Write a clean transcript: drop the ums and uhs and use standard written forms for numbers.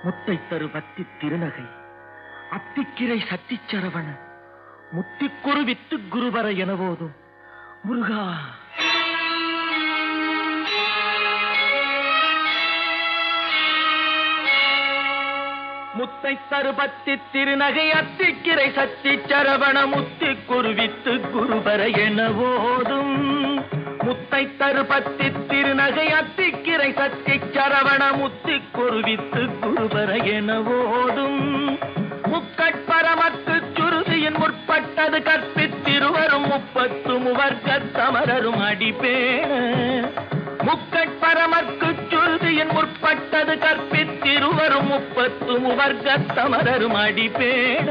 முத்தை தரு பத்தி திருநகை அத்திக்கிரை சத்திச்சரவண முத்திக்குரு வித்து குருவர எனவோதும் முருகா. முத்தை தருபத்தி திருநகை அத்திக்கிரை சத்திச்சரவண முத்திக்குரு வித்து குருவர எனவோதும் முத்தை தருபத்தி திருநகை அத்திக்கிரை சத்திச்சரவண முத்திக்குரு வித்து குருவர எனவோதும் முக்கட்பரமக்கு சுருதியின் முற்பட்டது கற்பித்திருவரும் 30 முவர்க்கத்தமரரும் அடிப்பேண முக்கட்பரமக்கு சுருதியின் முற்பட்டது கற்பித்திருவரும் 30 முவர்க்கத்தமரரும் அடிப்பேண